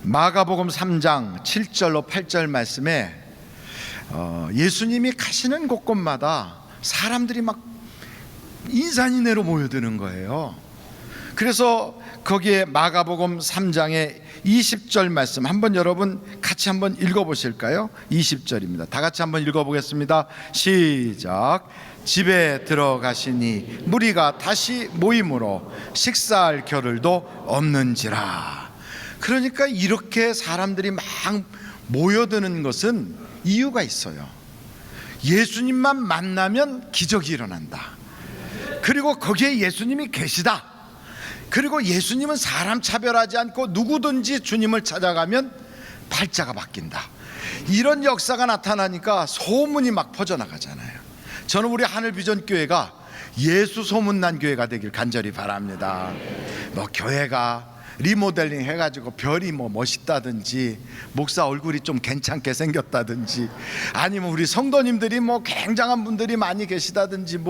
마가복음 3장 7절로 8절 말씀에 예수님이 가시는 곳곳마다 사람들이 막 인산인해로 모여드는 거예요. 그래서 거기에 마가복음 3장의 20절 말씀 한번 여러분 같이 한번 읽어보실까요? 20절입니다. 다 같이 한번 읽어보겠습니다. 시작. 집에 들어가시니 무리가 다시 모임으로 식사할 겨를도 없는지라. 그러니까 이렇게 사람들이 막 모여드는 것은 이유가 있어요. 예수님만 만나면 기적이 일어난다. 그리고 거기에 예수님이 계시다. 그리고 예수님은 사람 차별하지 않고 누구든지 주님을 찾아가면 팔자가 바뀐다. 이런 역사가 나타나니까 소문이 막 퍼져나가잖아요. 저는 우리 하늘비전교회가 예수 소문난 교회가 되길 간절히 바랍니다. 교회가 리모델링 해가지고 별이 멋있다든지 목사 얼굴이 좀 괜찮게 생겼다든지 아니면 우리 성도님들이 굉장한 분들이 많이 계시다든지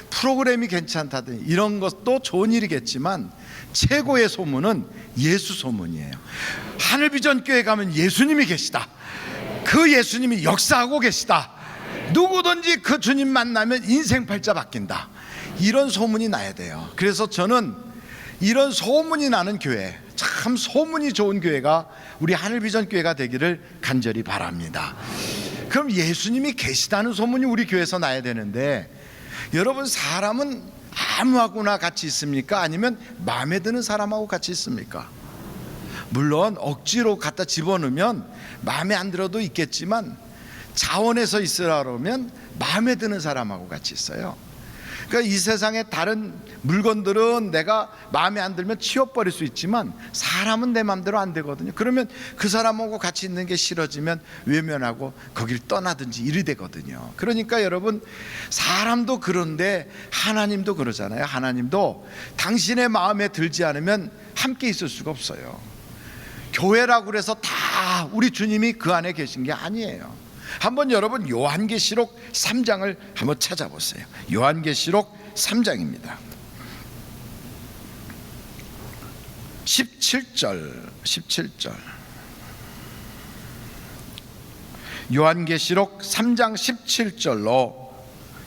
프로그램이 괜찮다든지 이런 것도 좋은 일이겠지만 최고의 소문은 예수 소문이에요. 하늘비전교회 가면 예수님이 계시다. 그 예수님이 역사하고 계시다. 누구든지 그 주님 만나면 인생 팔자 바뀐다. 이런 소문이 나야 돼요. 그래서 저는 이런 소문이 나는 교회, 참 소문이 좋은 교회가 우리 하늘비전교회가 되기를 간절히 바랍니다. 그럼 예수님이 계시다는 소문이 우리 교회에서 나야 되는데, 여러분 사람은 아무하고나 같이 있습니까? 아니면 마음에 드는 사람하고 같이 있습니까? 물론 억지로 갖다 집어넣으면 마음에 안 들어도 있겠지만 자원해서 있으라 그러면 마음에 드는 사람하고 같이 있어요. 그러니까 이 세상에 다른 물건들은 내가 마음에 안 들면 치워버릴 수 있지만 사람은 내 마음대로 안 되거든요. 그러면 그 사람하고 같이 있는 게 싫어지면 외면하고 거길 떠나든지 이리 되거든요. 그러니까 여러분 사람도 그런데 하나님도 그러잖아요. 하나님도 당신의 마음에 들지 않으면 함께 있을 수가 없어요. 교회라고 그래서 다 우리 주님이 그 안에 계신 게 아니에요. 한번 여러분 요한계시록 3장을 한번 찾아보세요. 요한계시록 3장입니다. 17절 요한계시록 3장 17절로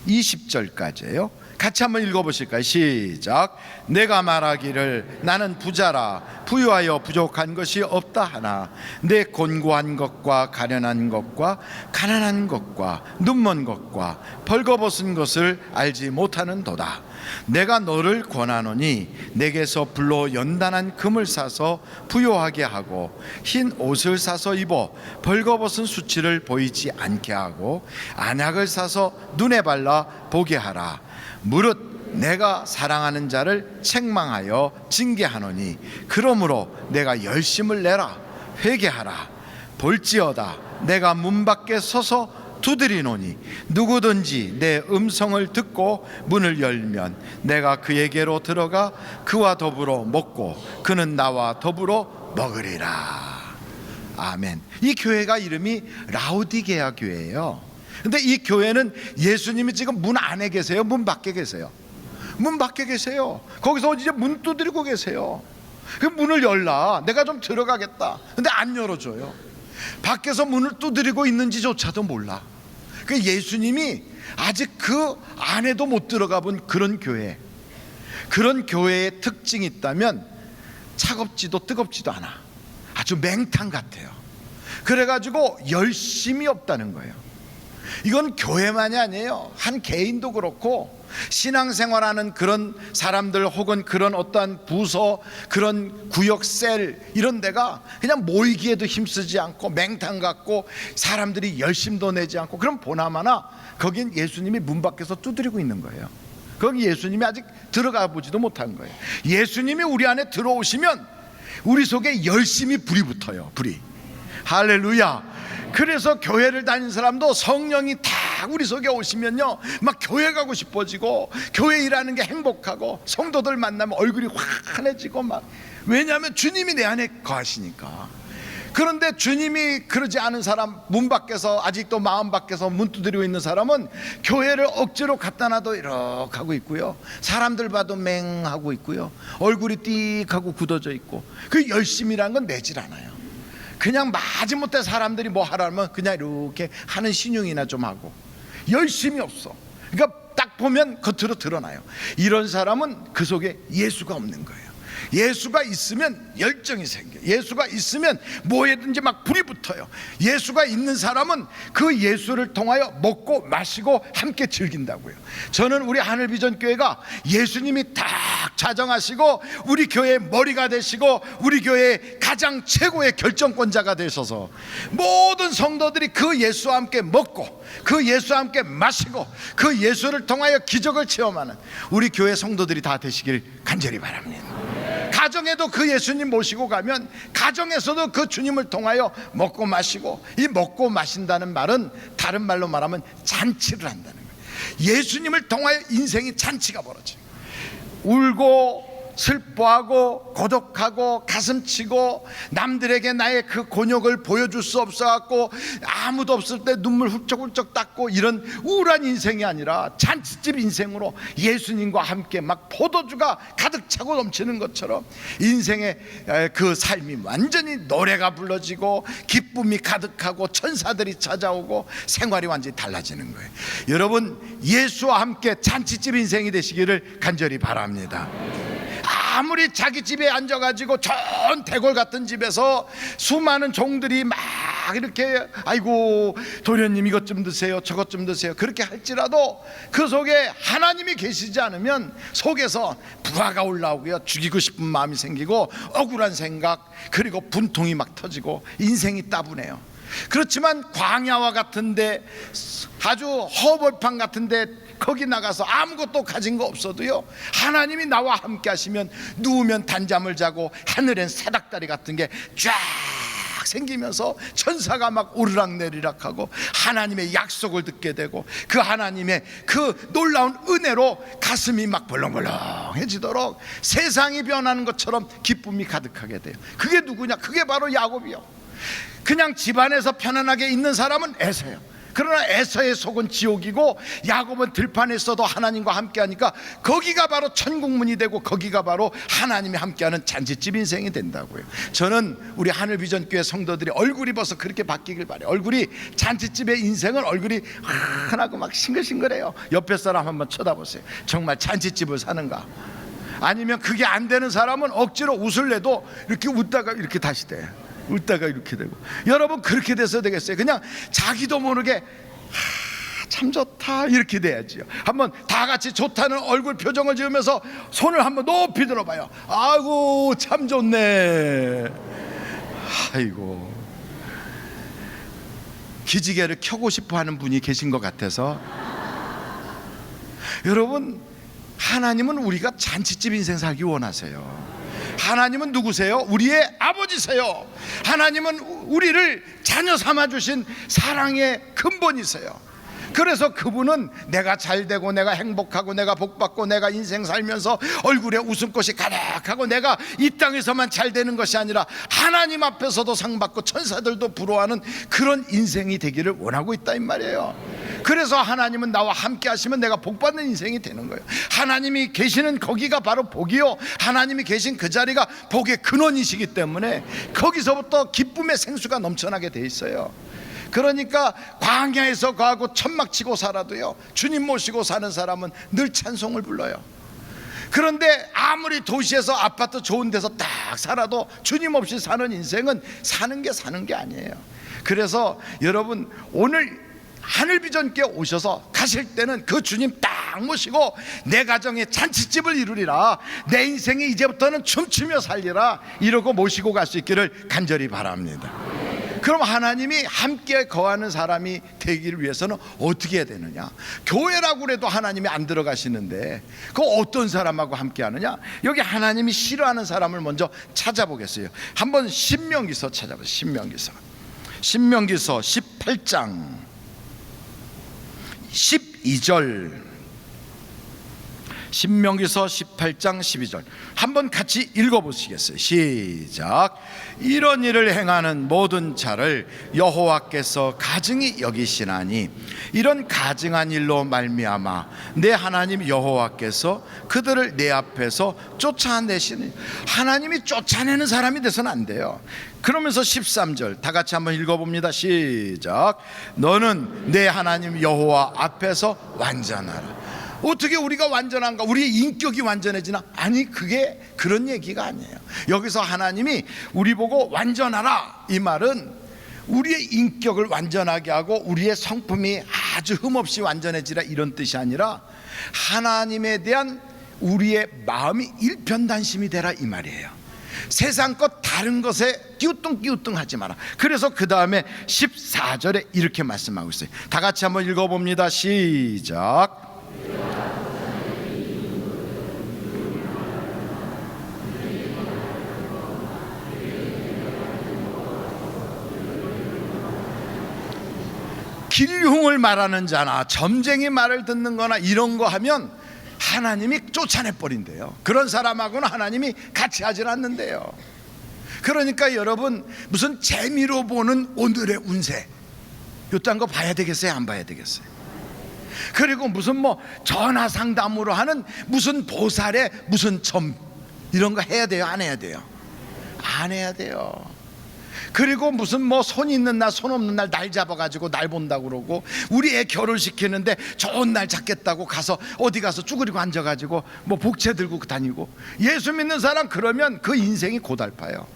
20절까지예요. 같이 한번 읽어보실까요? 시작. 내가 말하기를 나는 부자라 부유하여 부족한 것이 없다 하나 내 곤고한 것과 가련한 것과 가난한 것과 눈먼 것과 벌거벗은 것을 알지 못하는도다. 내가 너를 권하노니 내게서 불로 연단한 금을 사서 부요하게 하고 흰 옷을 사서 입어 벌거벗은 수치를 보이지 않게 하고 안약을 사서 눈에 발라 보게 하라. 무릇 내가 사랑하는 자를 책망하여 징계하노니 그러므로 내가 열심을 내라. 회개하라. 볼지어다 내가 문 밖에 서서 두드리노니 누구든지 내 음성을 듣고 문을 열면 내가 그에게로 들어가 그와 더불어 먹고 그는 나와 더불어 먹으리라. 아멘. 이 교회가 이름이 라오디게아 교회예요. 근데 이 교회는 예수님이 지금 문 안에 계세요? 문 밖에 계세요? 문 밖에 계세요. 거기서 이제 문 두드리고 계세요. 그 문을 열라. 내가 좀 들어가겠다. 근데 안 열어줘요. 밖에서 문을 두드리고 있는지조차도 몰라. 그 예수님이 아직 그 안에도 못 들어가 본 그런 교회, 그런 교회의 특징이 있다면 차갑지도 뜨겁지도 않아. 아주 맹탕 같아요. 그래가지고 열심이 없다는 거예요. 이건 교회만이 아니에요. 한 개인도 그렇고 신앙생활하는 그런 사람들 혹은 그런 어떠한 부서, 그런 구역, 셀 이런 데가 그냥 모이기에도 힘쓰지 않고 맹탕 같고 사람들이 열심도 내지 않고 그럼 보나마나 거긴 예수님이 문 밖에서 두드리고 있는 거예요. 거기 예수님이 아직 들어가 보지도 못한 거예요. 예수님이 우리 안에 들어오시면 우리 속에 열심히 불이 붙어요. 불이. 할렐루야. 그래서 교회를 다니는 사람도 성령이 다 우리 속에 오시면요 막 교회 가고 싶어지고 교회 일하는 게 행복하고 성도들 만나면 얼굴이 환해지고 막, 왜냐하면 주님이 내 안에 거하시니까. 그런데 주님이 그러지 않은 사람, 문 밖에서 아직도 마음 밖에서 문 두드리고 있는 사람은 교회를 억지로 갖다 놔도 이렇게 하고 있고요, 사람들 봐도 맹하고 있고요, 얼굴이 띡하고 굳어져 있고 그 열심이란 건 내질 않아요. 그냥 마지못해 사람들이 뭐 하라면 그냥 이렇게 하는 신용이나 좀 하고 열심이 없어. 그러니까 딱 보면 겉으로 드러나요. 이런 사람은 그 속에 예수가 없는 거예요. 예수가 있으면 열정이 생겨요. 예수가 있으면 뭐에든지 막 불이 붙어요. 예수가 있는 사람은 그 예수를 통하여 먹고 마시고 함께 즐긴다고요. 저는 우리 하늘비전교회가 예수님이 딱 자정하시고 우리 교회의 머리가 되시고 우리 교회의 가장 최고의 결정권자가 되셔서 모든 성도들이 그 예수와 함께 먹고 그 예수와 함께 마시고 그 예수를 통하여 기적을 체험하는 우리 교회 성도들이 다 되시길 간절히 바랍니다. 가정에도 그 예수님 모시고 가면 가정에서도 그 주님을 통하여 먹고 마시고, 이 먹고 마신다는 말은 다른 말로 말하면 잔치를 한다는 거예요. 예수님을 통하여 인생이 잔치가 벌어져요. 울고 슬퍼하고 고독하고 가슴치고 남들에게 나의 그 곤욕을 보여줄 수 없어갖고 아무도 없을 때 눈물 훌쩍훌쩍 닦고 이런 우울한 인생이 아니라 잔치집 인생으로 예수님과 함께 막 포도주가 가득 차고 넘치는 것처럼 인생의 그 삶이 완전히 노래가 불러지고 기쁨이 가득하고 천사들이 찾아오고 생활이 완전히 달라지는 거예요. 여러분, 예수와 함께 잔치집 인생이 되시기를 간절히 바랍니다. 아무리 자기 집에 앉아가지고 전 대궐 같은 집에서 수많은 종들이 막 이렇게 아이고 도련님 이것 좀 드세요 저것 좀 드세요 그렇게 할지라도 그 속에 하나님이 계시지 않으면 속에서 부하가 올라오고요, 죽이고 싶은 마음이 생기고 억울한 생각 그리고 분통이 막 터지고 인생이 따분해요. 그렇지만 광야와 같은데 아주 허벌판 같은데 거기 나가서 아무것도 가진 거 없어도요, 하나님이 나와 함께 하시면 누우면 단잠을 자고 하늘엔 새닭다리 같은 게 쫙 생기면서 천사가 막 오르락내리락 하고 하나님의 약속을 듣게 되고 그 하나님의 그 놀라운 은혜로 가슴이 막 벌렁벌렁해지도록 세상이 변하는 것처럼 기쁨이 가득하게 돼요. 그게 누구냐? 그게 바로 야곱이요. 그냥 집안에서 편안하게 있는 사람은 에서예요. 그러나 에서의 속은 지옥이고 야곱은 들판에 있어도 하나님과 함께하니까 거기가 바로 천국문이 되고 거기가 바로 하나님이 함께하는 잔치집 인생이 된다고요. 저는 우리 하늘비전교회 성도들이 얼굴이 벌써 그렇게 바뀌길 바래요. 얼굴이 잔치집의 인생은 얼굴이 환하고 막 싱글싱글해요. 옆에 사람 한번 쳐다보세요. 정말 잔치집을 사는가? 아니면 그게 안 되는 사람은 억지로 웃을래도 이렇게 웃다가 이렇게 다시 돼. 웃다가 이렇게 되고. 여러분 그렇게 돼서 되겠어요? 그냥 자기도 모르게 참 좋다 이렇게 돼야지요. 한번 다 같이 좋다는 얼굴 표정을 지으면서 손을 한번 높이 들어봐요. 아이고 참 좋네. 아이고 기지개를 켜고 싶어 하는 분이 계신 것 같아서. 여러분, 하나님은 우리가 잔치집 인생 살기 원하세요. 하나님은 누구세요? 우리의 아버지세요. 하나님은 우리를 자녀 삼아주신 사랑의 근본이세요. 그래서 그분은 내가 잘되고 내가 행복하고 내가 복받고 내가 인생 살면서 얼굴에 웃음꽃이 가득하고 내가 이 땅에서만 잘되는 것이 아니라 하나님 앞에서도 상받고 천사들도 부러워하는 그런 인생이 되기를 원하고 있다 이 말이에요. 그래서 하나님은 나와 함께 하시면 내가 복받는 인생이 되는 거예요. 하나님이 계시는 거기가 바로 복이요, 하나님이 계신 그 자리가 복의 근원이시기 때문에 거기서부터 기쁨의 생수가 넘쳐나게 돼 있어요. 그러니까 광야에서 거하고 천막치고 살아도요, 주님 모시고 사는 사람은 늘 찬송을 불러요. 그런데 아무리 도시에서 아파트 좋은 데서 딱 살아도 주님 없이 사는 인생은 사는 게 아니에요. 그래서 여러분, 오늘 하늘비전교회 오셔서 가실 때는 그 주님 딱 모시고 내 가정에 잔치집을 이루리라, 내 인생이 이제부터는 춤추며 살리라, 이러고 모시고 갈 수 있기를 간절히 바랍니다. 그럼 하나님이 함께 거하는 사람이 되기를 위해서는 어떻게 해야 되느냐? 교회라고 그래도 하나님이 안 들어가시는데 그 어떤 사람하고 함께 하느냐? 여기 하나님이 싫어하는 사람을 먼저 찾아보겠어요. 한번 신명기서 찾아보세요. 신명기서 18장 12절 신명기서 18장 12절 한번 같이 읽어보시겠어요? 시작. 이런 일을 행하는 모든 자를 여호와께서 가증히 여기시나니 이런 가증한 일로 말미암아 내 하나님 여호와께서 그들을 내 앞에서 쫓아내시니, 하나님이 쫓아내는 사람이 돼서는 안 돼요. 그러면서 13절 다 같이 한번 읽어봅니다. 시작. 너는 내 하나님 여호와 앞에서 완전하라. 어떻게 우리가 완전한가? 우리의 인격이 완전해지나? 아니, 그게 그런 얘기가 아니에요. 여기서 하나님이 우리 보고 완전하라, 이 말은 우리의 인격을 완전하게 하고 우리의 성품이 아주 흠없이 완전해지라, 이런 뜻이 아니라 하나님에 대한 우리의 마음이 일편단심이 되라, 이 말이에요. 세상 것 다른 것에 끼우뚱끼우뚱하지 마라. 그래서 그 다음에 14절에 이렇게 말씀하고 있어요. 다 같이 한번 읽어봅니다. 시작. 길흉을 말하는 자나 점쟁이 말을 듣는 거나 이런 거 하면 하나님이 쫓아내버린대요. 그런 사람하고는 하나님이 같이 하질 않는데요. 그러니까 여러분, 무슨 재미로 보는 오늘의 운세 요딴 거 봐야 되겠어요? 안 봐야 되겠어요? 그리고 무슨 뭐 전화 상담으로 하는 무슨 보살의 무슨 점 이런 거 해야 돼요? 안 해야 돼요? 안 해야 돼요. 그리고 무슨 뭐 손 있는 날 손 없는 날 날 잡아가지고 날 본다고 그러고, 우리 애 결혼시키는데 좋은 날 잡겠다고 가서 어디 가서 쭈그리고 앉아가지고 뭐 복채 들고 다니고, 예수 믿는 사람 그러면 그 인생이 고달파요.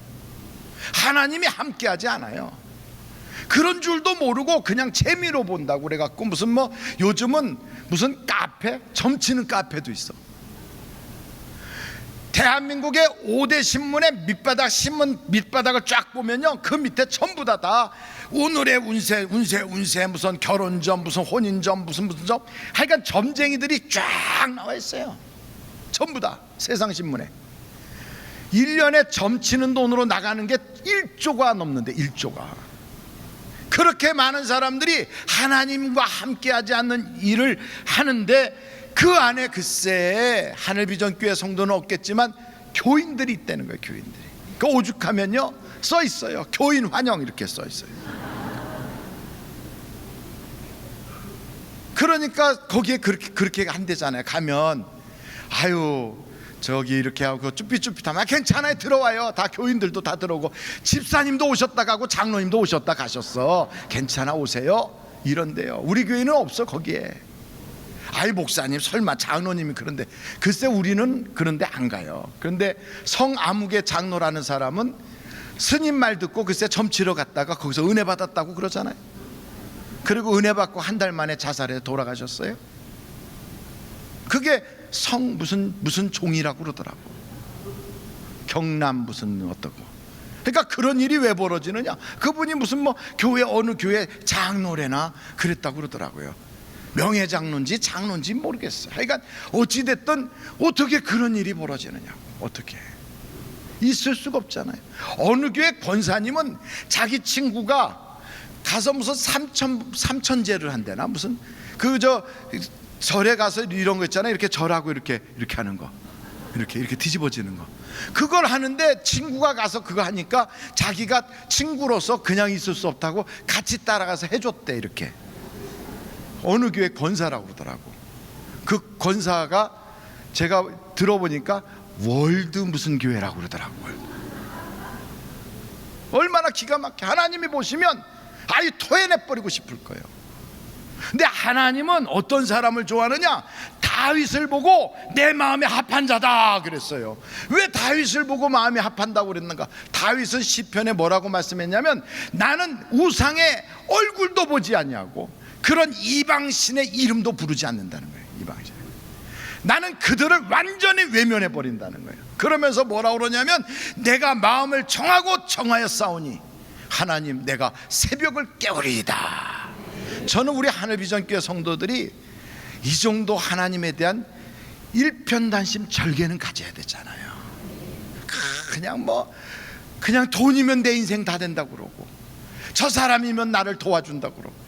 하나님이 함께하지 않아요. 그런 줄도 모르고 그냥 재미로 본다고 그래갖고 무슨 뭐 요즘은 무슨 카페, 점치는 카페도 있어. 대한민국의 5대 신문의 밑바닥 신문 밑바닥을 쫙 보면요, 그 밑에 전부 다 오늘의 운세 무슨 결혼점 무슨 혼인점 무슨 점, 하여간 점쟁이들이 쫙 나와 있어요. 전부 다 세상 신문에. 1년에 점치는 돈으로 나가는 게 1조가 넘는데, 1조가. 그렇게 많은 사람들이 하나님과 함께하지 않는 일을 하는데, 그 안에 글쎄 하늘비전교회 성도는 없겠지만 교인들이 있다는 거예요. 교인들이. 그 오죽하면요 써 있어요. 교인 환영 이렇게 써 있어요. 그러니까 거기에 그렇게 한대잖아요. 가면 아유 저기 이렇게 하고 쭈삣쭈삣하면 괜찮아요, 들어와요. 다 교인들도 다 들어오고, 집사님도 오셨다 가고 장로님도 오셨다 가셨어, 괜찮아 오세요, 이런데요. 우리 교회는 없어 거기에. 아이 목사님 설마 장로님이 그런데, 글쎄 우리는 그런데 안 가요. 그런데 성아무개 장로라는 사람은 스님 말 듣고 글쎄 점치러 갔다가 거기서 은혜 받았다고 그러잖아요. 그리고 은혜 받고 한 달 만에 자살해 돌아가셨어요. 그게 성 무슨 종이라고 그러더라고. 경남 무슨 어떠고. 그러니까 그런 일이 왜 벌어지느냐, 그분이 무슨 뭐 교회 어느 교회 장로래나 그랬다고 그러더라고요. 명예장로인지 장로인지 모르겠어요. 하여간 어찌됐든 어떻게 그런 일이 벌어지느냐고. 어떻게 있을 수가 없잖아요. 어느 교회 권사님은 자기 친구가 가서 무슨 삼천제를 한대나 무슨 절에 가서 이런 거 있잖아요. 이렇게 절하고 이렇게 하는 거, 이렇게 뒤집어지는 거, 그걸 하는데 친구가 가서 그거 하니까 자기가 친구로서 그냥 있을 수 없다고 같이 따라가서 해줬대. 이렇게 어느 교회 권사라고 그러더라고. 그 권사가 제가 들어보니까 월드 무슨 교회라고 그러더라고요. 얼마나 기가 막혀. 하나님이 보시면 아예 토해내버리고 싶을 거예요. 근데 하나님은 어떤 사람을 좋아하느냐, 다윗을 보고 내 마음에 합한 자다 그랬어요. 왜 다윗을 보고 마음에 합한다고 그랬는가? 다윗은 시편에 뭐라고 말씀했냐면, 나는 우상의 얼굴도 보지 않냐고, 그런 이방신의 이름도 부르지 않는다는 거예요. 이방신. 나는 그들을 완전히 외면해 버린다는 거예요. 그러면서 뭐라고 그러냐면, 내가 마음을 정하고 정하여 싸우니 하나님 내가 새벽을 깨우리이다. 저는 우리 하늘비전교회 성도들이 이 정도 하나님에 대한 일편단심 절개는 가져야 되잖아요. 그냥 돈이면 내 인생 다 된다고 그러고, 저 사람이면 나를 도와준다고 그러고,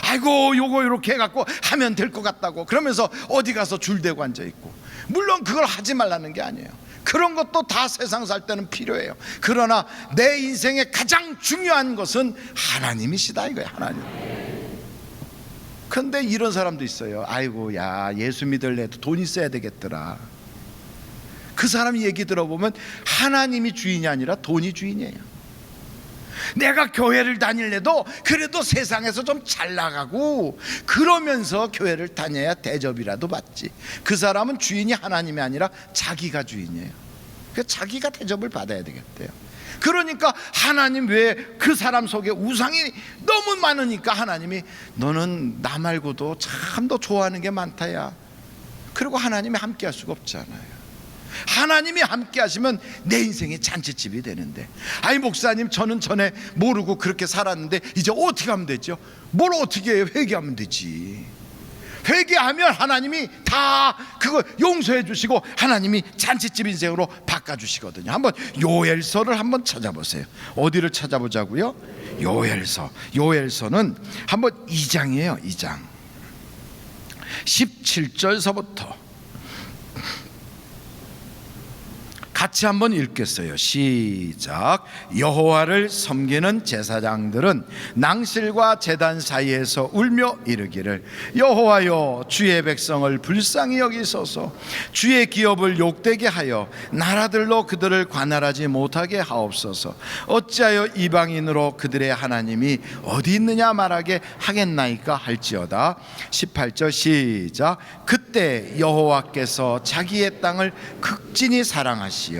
아이고 요거 이렇게 해갖고 하면 될 것 같다고 그러면서 어디 가서 줄 대고 앉아있고, 물론 그걸 하지 말라는 게 아니에요. 그런 것도 다 세상 살 때는 필요해요. 그러나 내 인생의 가장 중요한 것은 하나님이시다 이거예요. 하나님. 그런데 이런 사람도 있어요. 아이고, 야, 예수 믿을래도 돈 있어야 되겠더라. 그 사람 얘기 들어보면 하나님이 주인이 아니라 돈이 주인이에요. 내가 교회를 다닐래도 그래도 세상에서 좀 잘 나가고 그러면서 교회를 다녀야 대접이라도 받지. 그 사람은 주인이 하나님이 아니라 자기가 주인이에요. 그래서 자기가 대접을 받아야 되겠대요. 그러니까 하나님 외에 그 사람 속에 우상이 너무 많으니까 하나님이 너는 나 말고도 참 더 좋아하는 게 많다야. 그리고 하나님이 함께 할 수가 없잖아요. 하나님이 함께 하시면 내 인생이 잔치집이 되는데, 아이 목사님 저는 전에 모르고 그렇게 살았는데 이제 어떻게 하면 되죠? 뭘 어떻게 해요? 회개하면 되지. 회개하면 하나님이 다 그거 용서해 주시고 하나님이 잔치집 인생으로 바꿔주시거든요. 한번 요엘서를 한번 찾아보세요. 어디를 찾아보자고요? 요엘서는 한번 2장이에요. 2장 17절서부터 같이 한번 읽겠어요. 시작. 여호와를 섬기는 제사장들은 낭실과 제단 사이에서 울며 이르기를 여호와여 주의 백성을 불쌍히 여기소서. 주의 기업을 욕되게 하여 나라들로 그들을 관할하지 못하게 하옵소서. 어찌하여 이방인으로 그들의 하나님이 어디 있느냐 말하게 하겠나이까 할지어다. 18절 시작. 그때 여호와께서 자기의 땅을 극진히 사랑하시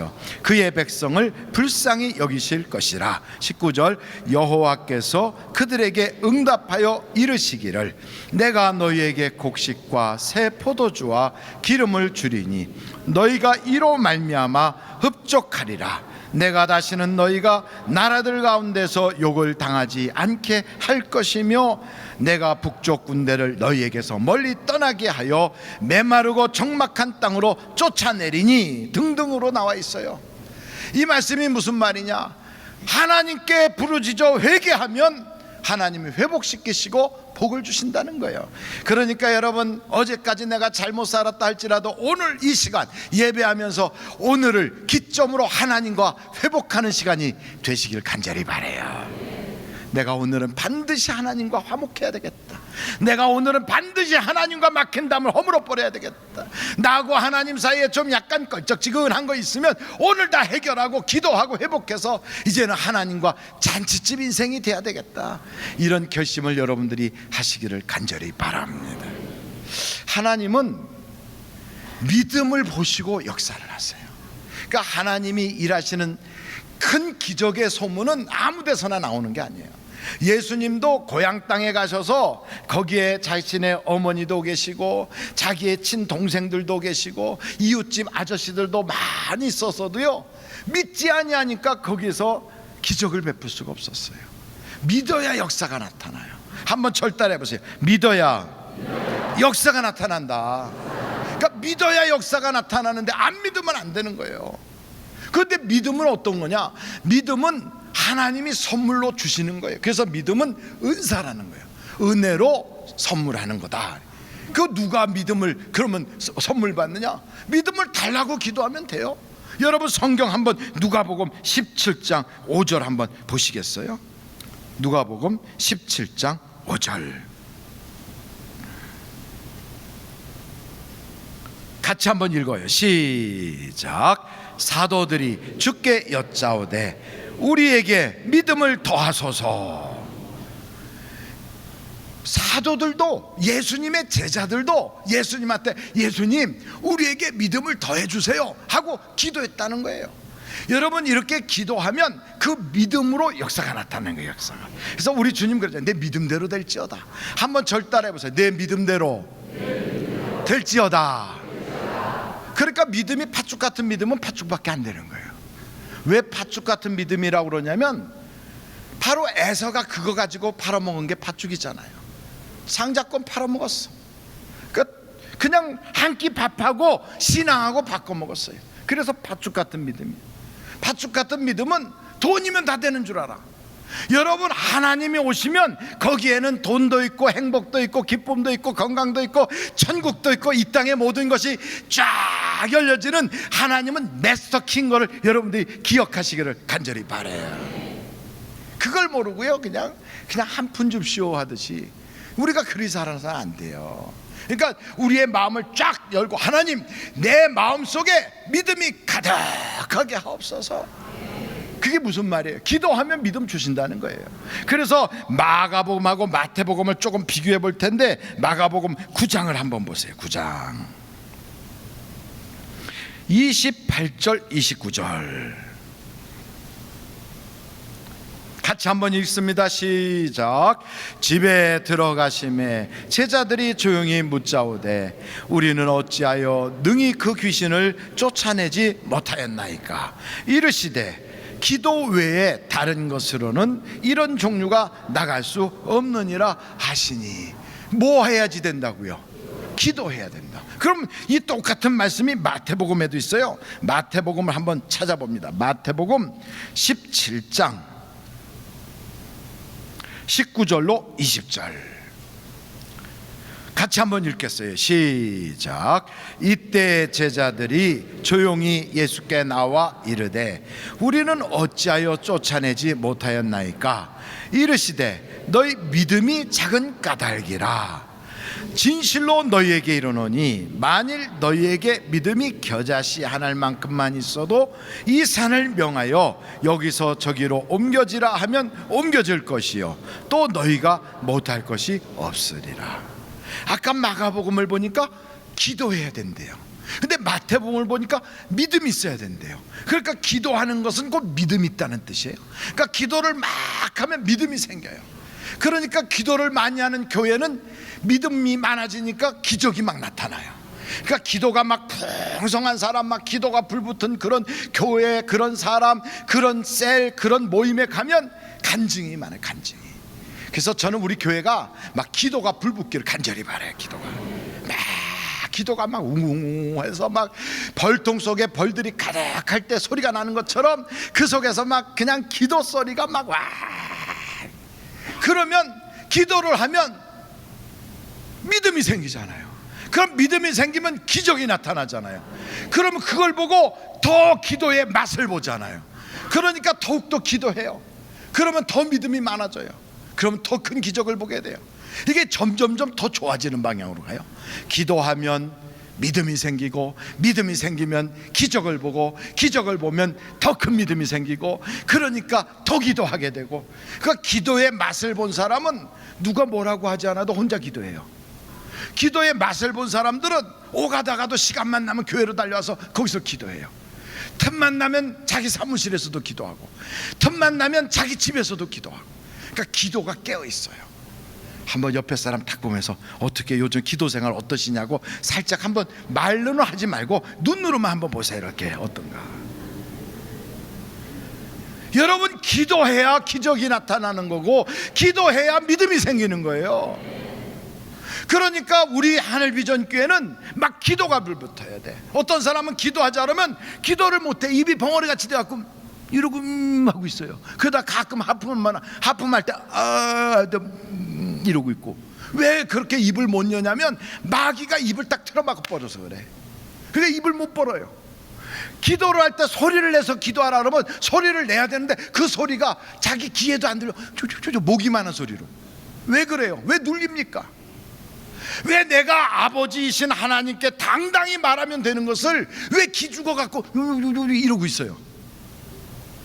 그의 백성을 불쌍히 여기실 것이라. 19절 여호와께서 그들에게 응답하여 이르시기를 내가 너희에게 곡식과 새 포도주와 기름을 주리니 너희가 이로 말미암아 흡족하리라. 내가 다시는 너희가 나라들 가운데서 욕을 당하지 않게 할 것이며 내가 북쪽 군대를 너희에게서 멀리 떠나게 하여 메마르고 적막한 땅으로 쫓아내리니 등등으로 나와 있어요. 이 말씀이 무슨 말이냐? 하나님께 부르짖어 회개하면 하나님이 회복시키시고 복을 주신다는 거예요. 그러니까 여러분, 어제까지 내가 잘못 살았다 할지라도 오늘 이 시간 예배하면서 오늘을 기점으로 하나님과 회복하는 시간이 되시길 간절히 바라요. 내가 오늘은 반드시 하나님과 화목해야 되겠다. 내가 오늘은 반드시 하나님과 막힌 담을 허물어 버려야 되겠다. 나하고 하나님 사이에 좀 약간 껄쩍지근한 거 있으면 오늘 다 해결하고 기도하고 회복해서 이제는 하나님과 잔치집 인생이 돼야 되겠다. 이런 결심을 여러분들이 하시기를 간절히 바랍니다. 하나님은 믿음을 보시고 역사를 하세요. 그러니까 하나님이 일하시는 큰 기적의 소문은 아무 데서나 나오는 게 아니에요. 예수님도 고향 땅에 가셔서 거기에 자신의 어머니도 계시고 자기의 친동생들도 계시고 이웃집 아저씨들도 많이 있었어도요, 믿지 아니하니까 거기서 기적을 베풀 수가 없었어요. 믿어야 역사가 나타나요. 한번 절따라 해보세요. 믿어야 역사가 나타난다. 그러니까 믿어야 역사가 나타나는데 안 믿으면 안 되는 거예요. 그런데 믿음은 어떤 거냐? 믿음은 하나님이 선물로 주시는 거예요. 그래서 믿음은 은사라는 거예요. 은혜로 선물하는 거다. 그 누가 믿음을 그러면 선물 받느냐? 믿음을 달라고 기도하면 돼요. 여러분 성경 한번 누가복음 17장 5절 한번 보시겠어요? 누가복음 17장 5절 같이 한번 읽어요. 시작. 사도들이 주께 여짜오되 우리에게 믿음을 더하소서. 사도들도 예수님의 제자들도 예수님한테 예수님 우리에게 믿음을 더해 주세요 하고 기도했다는 거예요. 여러분 이렇게 기도하면 그 믿음으로 역사가 나타나는 거예요. 역사가. 그래서 우리 주님 그러잖아요. 내 믿음대로 될지어다. 한번 절 따라해 보세요. 내 믿음대로 될지어다. 그러니까 믿음이 팥죽 같은 믿음은 팥죽밖에 안 되는 거예요. 왜 팥죽 같은 믿음이라고 그러냐면 바로 에서가 그거 가지고 팔아먹은 게 팥죽이잖아요. 상자권 팔아먹었어. 그냥 한 끼 밥하고 신앙하고 바꿔 먹었어요. 그래서 팥죽 같은 믿음이에요. 팥죽 같은 믿음은 돈이면 다 되는 줄 알아. 여러분 하나님이 오시면 거기에는 돈도 있고 행복도 있고 기쁨도 있고 건강도 있고 천국도 있고 이 땅의 모든 것이 쫙 막 열려지는 하나님은 마스터 킹 거를 여러분들이 기억하시기를 간절히 바라요. 그걸 모르고요 그냥 한 푼 줍시오 하듯이 우리가 그리 살아서는 안 돼요. 그러니까 우리의 마음을 쫙 열고 하나님 내 마음속에 믿음이 가득하게 하옵소서. 그게 무슨 말이에요? 기도하면 믿음 주신다는 거예요. 그래서 마가복음하고 마태복음을 조금 비교해 볼 텐데 마가복음 9장을 한번 보세요. 9장 28절 29절 같이 한번 읽습니다. 시작. 집에 들어가심에 제자들이 조용히 묻자오되 우리는 어찌하여 능히 그 귀신을 쫓아내지 못하였나이까. 이르시되 기도 외에 다른 것으로는 이런 종류가 나갈 수 없느니라 하시니. 뭐 해야지 된다고요? 기도해야 된다. 그럼 이 똑같은 말씀이 마태복음에도 있어요. 마태복음을 한번 찾아봅니다. 마태복음 17장 19절로 20절 같이 한번 읽겠어요. 시작. 이때 제자들이 조용히 예수께 나와 이르되 우리는 어찌하여 쫓아내지 못하였나이까. 이르시되 너희 믿음이 작은 까닭이라. 진실로 너희에게 이르노니 만일 너희에게 믿음이 겨자씨 하나일 만큼만 있어도 이 산을 명하여 여기서 저기로 옮겨지라 하면 옮겨질 것이요 또 너희가 못할 것이 없으리라. 아까 마가복음을 보니까 기도해야 된대요. 근데 마태복음을 보니까 믿음이 있어야 된대요. 그러니까 기도하는 것은 곧 믿음이 있다는 뜻이에요. 그러니까 기도를 막 하면 믿음이 생겨요. 그러니까 기도를 많이 하는 교회는 믿음이 많아지니까 기적이 막 나타나요. 그러니까 기도가 막 풍성한 사람, 막 기도가 불붙은 그런 교회, 그런 사람, 그런 셀, 그런 모임에 가면 간증이 많아요. 간증이. 그래서 저는 우리 교회가 막 기도가 불붙기를 간절히 바라요. 기도가 막 웅웅해서 막 벌통 속에 벌들이 가득할 때 소리가 나는 것처럼 그 속에서 막 그냥 기도 소리가 막 와. 그러면 기도를 하면 믿음이 생기잖아요. 그럼 믿음이 생기면 기적이 나타나잖아요. 그러면 그걸 보고 더 기도의 맛을 보잖아요. 그러니까 더욱더 기도해요. 그러면 더 믿음이 많아져요. 그러면 더 큰 기적을 보게 돼요. 이게 점점점 더 좋아지는 방향으로 가요. 기도하면 믿음이 생기고, 믿음이 생기면 기적을 보고, 기적을 보면 더 큰 믿음이 생기고, 그러니까 더 기도하게 되고. 그러니까 기도의 맛을 본 사람은 누가 뭐라고 하지 않아도 혼자 기도해요. 기도의 맛을 본 사람들은 오가다가도 시간만 나면 교회로 달려와서 거기서 기도해요. 틈만 나면 자기 사무실에서도 기도하고, 틈만 나면 자기 집에서도 기도하고. 그러니까 기도가 깨어 있어요. 한번 옆에 사람 딱 보면서 어떻게 요즘 기도 생활 어떠시냐고 살짝 한번 말로는 하지 말고 눈으로만 한번 보세요. 이렇게 어떤가. 여러분, 기도해야 기적이 나타나는 거고, 기도해야 믿음이 생기는 거예요. 그러니까 우리 하늘비전교회는 막 기도가 불붙어야 돼. 어떤 사람은 기도하자 그러면 기도를 못해. 입이 벙어리같이 돼갖고 이러고 하고 있어요. 그러다 가끔 하품할 때 이러고 있고. 왜 그렇게 입을 못 여냐면 마귀가 입을 딱 틀어막고 벌어서 그래. 그래 입을 못 벌어요. 기도를 할 때 소리를 내서 기도하라 그러면 소리를 내야 되는데 그 소리가 자기 귀에도 안 들려. 모기만한 소리로. 왜 그래요? 왜 눌립니까? 왜 내가 아버지이신 하나님께 당당히 말하면 되는 것을 왜 기죽어 갖고 이러고 있어요?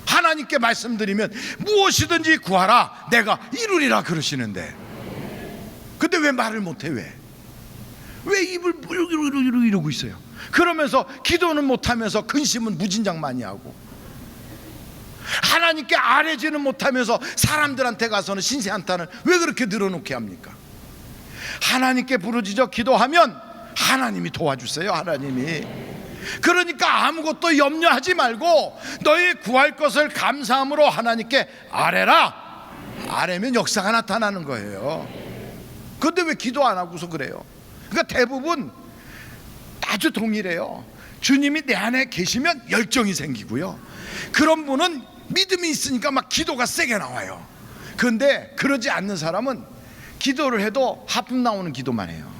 하나님께 말씀드리면 무엇이든지 구하라 내가 이루리라 그러시는데, 근데 왜 말을 못해? 왜 입을 이러고 있어요? 그러면서 기도는 못하면서 근심은 무진장 많이 하고, 하나님께 아뢰지는 못하면서 사람들한테 가서는 신세한탄을 왜 그렇게 늘어놓게 합니까? 하나님께 부르짖어 기도하면 하나님이 도와주세요. 하나님이. 그러니까 아무것도 염려하지 말고 너희 구할 것을 감사함으로 하나님께 아뢰라. 아뢰면 역사가 나타나는 거예요. 그런데 왜 기도 안 하고서 그래요? 그러니까 대부분 아주 동일해요. 주님이 내 안에 계시면 열정이 생기고요, 그런 분은 믿음이 있으니까 막 기도가 세게 나와요. 그런데 그러지 않는 사람은 기도를 해도 하품 나오는 기도만 해요.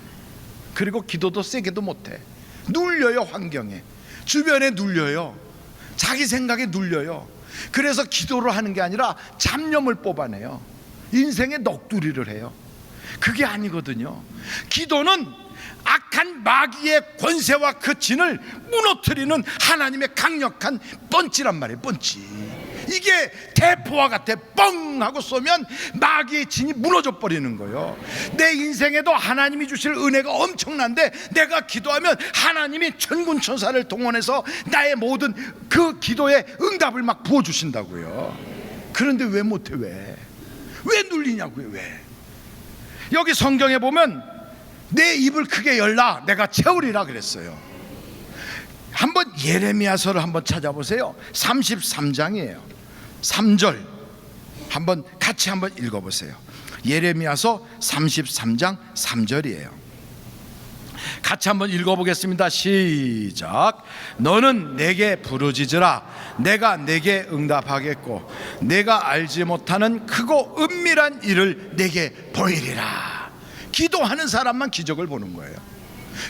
그리고 기도도 세게도 못해. 눌려요. 환경에, 주변에 눌려요. 자기 생각에 눌려요. 그래서 기도를 하는 게 아니라 잡념을 뽑아내요. 인생의 넋두리를 해요. 그게 아니거든요. 기도는 악한 마귀의 권세와 그 진을 무너뜨리는 하나님의 강력한 펀치란 말이에요. 펀치. 이게 대포와 같아. 뻥 하고 쏘면 마귀의 진이 무너져 버리는 거예요. 내 인생에도 하나님이 주실 은혜가 엄청난데 내가 기도하면 하나님이 천군 천사를 동원해서 나의 모든 그 기도에 응답을 막 부어주신다고요. 그런데 왜 못해? 왜 눌리냐고요? 왜? 여기 성경에 보면 내 입을 크게 열라 내가 채우리라 그랬어요. 한번 예레미야서를 한번 찾아보세요. 33장이에요 3절 한번 같이 한번 읽어보세요. 예레미야서 33장 3절이에요 같이 한번 읽어보겠습니다. 시작. 너는 내게 부르짖으라 내가 내게 응답하겠고 내가 알지 못하는 크고 은밀한 일을 내게 보이리라. 기도하는 사람만 기적을 보는 거예요.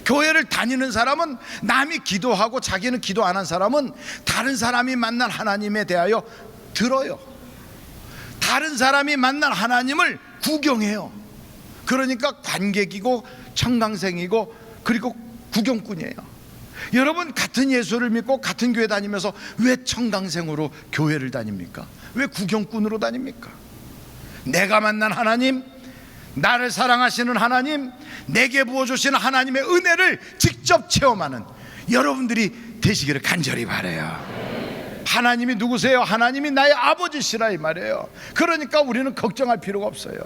교회를 다니는 사람은 남이 기도하고 자기는 기도 안 한 사람은 다른 사람이 만난 하나님에 대하여 들어요. 다른 사람이 만난 하나님을 구경해요. 그러니까 관객이고 청강생이고 그리고 구경꾼이에요. 여러분 같은 예수를 믿고 같은 교회 다니면서 왜 청강생으로 교회를 다닙니까? 왜 구경꾼으로 다닙니까? 내가 만난 하나님, 나를 사랑하시는 하나님, 내게 부어주시는 하나님의 은혜를 직접 체험하는 여러분들이 되시기를 간절히 바라요. 하나님이 누구세요? 하나님이 나의 아버지시라 이 말이에요. 그러니까 우리는 걱정할 필요가 없어요.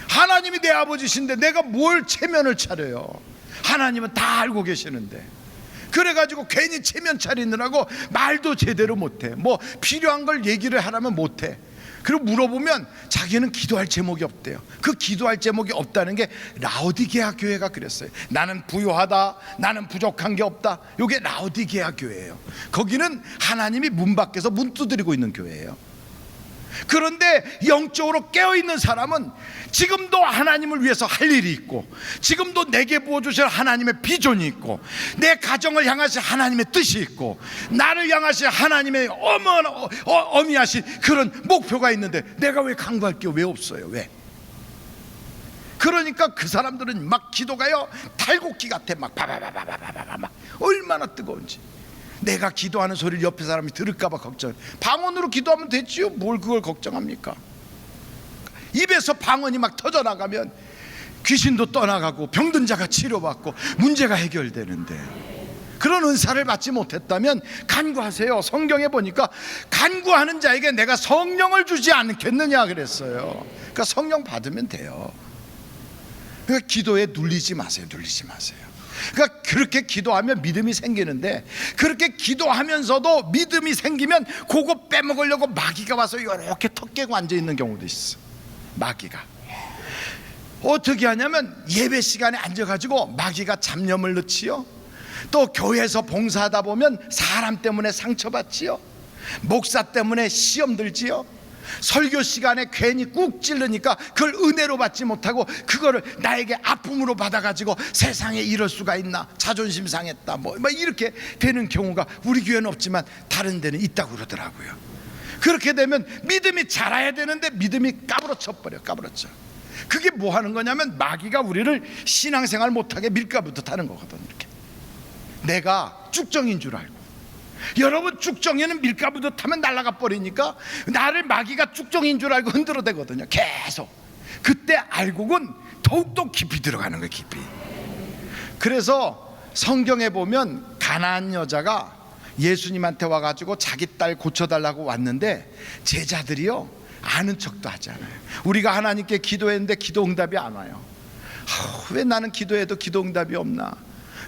하나님이 내 아버지신데 내가 뭘 체면을 차려요? 하나님은 다 알고 계시는데. 그래가지고 괜히 체면 차리느라고 말도 제대로 못해. 뭐 필요한 걸 얘기를 하라면 못해. 그리고 물어보면 자기는 기도할 제목이 없대요. 그 기도할 제목이 없다는 게 라오디게아 교회가 그랬어요. 나는 부유하다, 나는 부족한 게 없다. 이게 라오디게아 교회예요. 거기는 하나님이 문 밖에서 문 두드리고 있는 교회예요. 그런데 영적으로 깨어있는 사람은 지금도 하나님을 위해서 할 일이 있고 지금도 내게 부어주실 하나님의 비전이 있고 내 가정을 향하신 하나님의 뜻이 있고 나를 향하신 하나님의 어미하신 그런 목표가 있는데 내가 왜 간구할 게 왜 없어요? 왜? 그러니까 그 사람들은 막 기도가요 탈곡기 같아. 막 바바바바바바바 막 얼마나 뜨거운지. 내가 기도하는 소리를 옆에 사람이 들을까봐 걱정. 방언으로 기도하면 됐지요. 뭘 그걸 걱정합니까? 입에서 방언이 막 터져나가면 귀신도 떠나가고 병든 자가 치료받고 문제가 해결되는데 그런 은사를 받지 못했다면 간구하세요. 성경에 보니까 간구하는 자에게 내가 성령을 주지 않겠느냐 그랬어요. 그러니까 성령 받으면 돼요. 그러니까 기도에 눌리지 마세요. 눌리지 마세요. 그러니까 그렇게 기도하면 믿음이 생기는데 그렇게 기도하면서도 믿음이 생기면 그거 빼먹으려고 마귀가 와서 이렇게 턱 깨고 앉아있는 경우도 있어. 마귀가 어떻게 하냐면 예배 시간에 앉아가지고 마귀가 잡념을 넣지요. 또 교회에서 봉사하다 보면 사람 때문에 상처받지요. 목사 때문에 시험 들지요. 설교 시간에 괜히 꾹 찔르니까 그걸 은혜로 받지 못하고 그거를 나에게 아픔으로 받아가지고 세상에 이럴 수가 있나 자존심 상했다 뭐 이렇게 되는 경우가 우리 교회는 없지만 다른 데는 있다고 그러더라고요. 그렇게 되면 믿음이 자라야 되는데 믿음이 까부러쳐 버려. 까부러져. 그게 뭐 하는 거냐면 마귀가 우리를 신앙생활 못하게 밀가부터 타는 거거든. 이렇게 내가 쭉정인 줄 알고. 여러분 쭉정이는 밀가부도 타면 날아가 버리니까 나를 마귀가 쭉정인 줄 알고 흔들어대거든요. 계속. 그때 알곡은 더욱더 깊이 들어가는 거예요. 깊이. 그래서 성경에 보면 가나안 여자가 예수님한테 와가지고 자기 딸 고쳐달라고 왔는데 제자들이요 아는 척도 하지 않아요. 우리가 하나님께 기도했는데 기도 응답이 안 와요. 왜 나는 기도해도 기도 응답이 없나?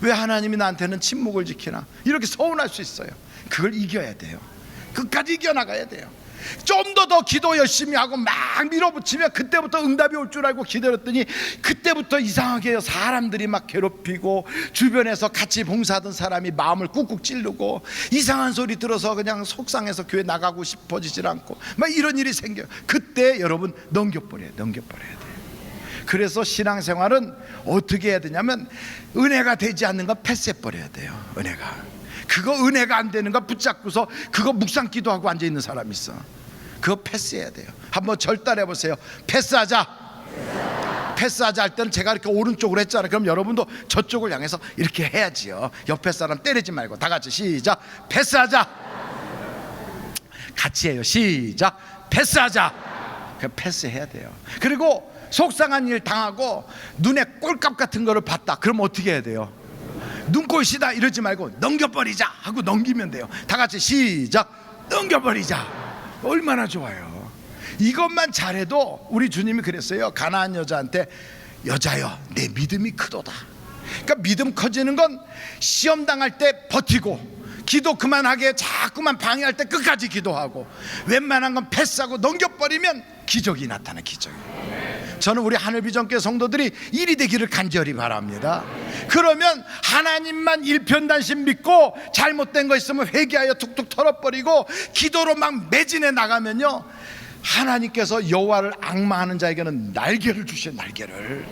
왜 하나님이 나한테는 침묵을 지키나? 이렇게 서운할 수 있어요. 그걸 이겨야 돼요. 끝까지 이겨나가야 돼요. 좀 더 기도 열심히 하고 막 밀어붙이면 그때부터 응답이 올 줄 알고 기다렸더니 그때부터 이상하게 사람들이 막 괴롭히고 주변에서 같이 봉사하던 사람이 마음을 꾹꾹 찌르고 이상한 소리 들어서 그냥 속상해서 교회 나가고 싶어지질 않고 막 이런 일이 생겨요. 그때 여러분 넘겨버려야 돼요. 그래서 신앙생활은 어떻게 해야 되냐면 은혜가 되지 않는 거 패스해버려야 돼요. 은혜가 안 되는 거 붙잡고서 그거 묵상 기도하고 앉아있는 사람이 있어. 그거 패스해야 돼요. 한번 절단해 보세요. 패스하자 할 때는 제가 이렇게 오른쪽으로 했잖아요. 그럼 여러분도 저쪽을 향해서 이렇게 해야지요. 옆에 사람 때리지 말고 다 같이 시작. 패스하자. 같이 해요. 시작. 패스하자. 그 패스해야 돼요. 그리고 속상한 일 당하고 눈에 꼴값 같은 거를 봤다. 그럼 어떻게 해야 돼요? 눈꼴시다 이러지 말고 넘겨버리자 하고 넘기면 돼요. 다 같이 시작. 넘겨버리자. 얼마나 좋아요. 이것만 잘해도 우리 주님이 그랬어요. 가나안 여자한테 여자여 내 믿음이 크도다. 그러니까 믿음 커지는 건 시험 당할 때 버티고 기도 그만하게 자꾸만 방해할 때 끝까지 기도하고 웬만한 건 패스하고 넘겨버리면 기적이 나타나. 기적이. 저는 우리 하늘비전교회 성도들이 일이 되기를 간절히 바랍니다. 그러면 하나님만 일편단심 믿고 잘못된 거 있으면 회개하여 툭툭 털어버리고 기도로 막 매진해 나가면요, 하나님께서 여호와를 앙망하는 자에게는 날개를 주셔요. 날개를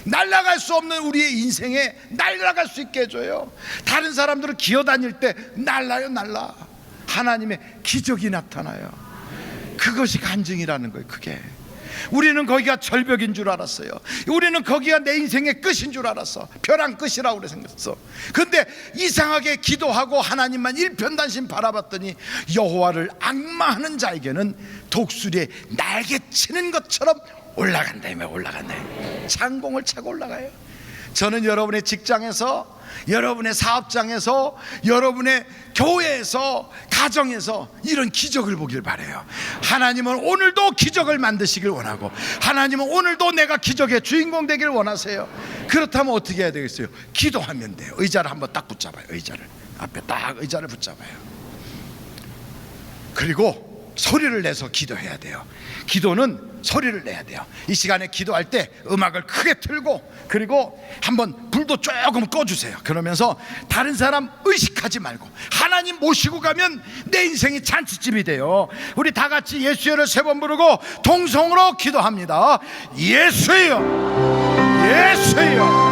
날아갈 수 없는 우리의 인생에 날아갈 수 있게 해줘요. 다른 사람들은 기어다닐 때 날라요. 하나님의 기적이 나타나요. 그것이 간증이라는 거예요. 그게 우리는 거기가 절벽인 줄 알았어요. 우리는 거기가 내 인생의 끝인 줄 알았어. 벼랑 끝이라고 그래 생겼어. 근데 이상하게 기도하고 하나님만 일편단심 바라봤더니 여호와를 앙망하는 자에게는 독수리에 날개치는 것처럼 올라간다. 창공을 차고 올라가요. 저는 여러분의 직장에서, 여러분의 사업장에서, 여러분의 교회에서, 가정에서 이런 기적을 보길 바라요. 하나님은 오늘도 기적을 만드시길 원하고, 하나님은 오늘도 내가 기적의 주인공 되길 원하세요. 그렇다면 어떻게 해야 되겠어요? 기도하면 돼요. 의자를 한번 딱 붙잡아요. 앞에 딱 의자를 붙잡아요. 그리고 소리를 내서 기도해야 돼요. 기도는 소리를 내야 돼요. 이 시간에 기도할 때 음악을 크게 틀고, 그리고 한번 불도 조금 꺼주세요. 그러면서 다른 사람 의식하지 말고 하나님 모시고 가면 내 인생이 잔치집이 돼요. 우리 다 같이 예수여를 3번 부르고 동성으로 기도합니다. 예수여, 예수여.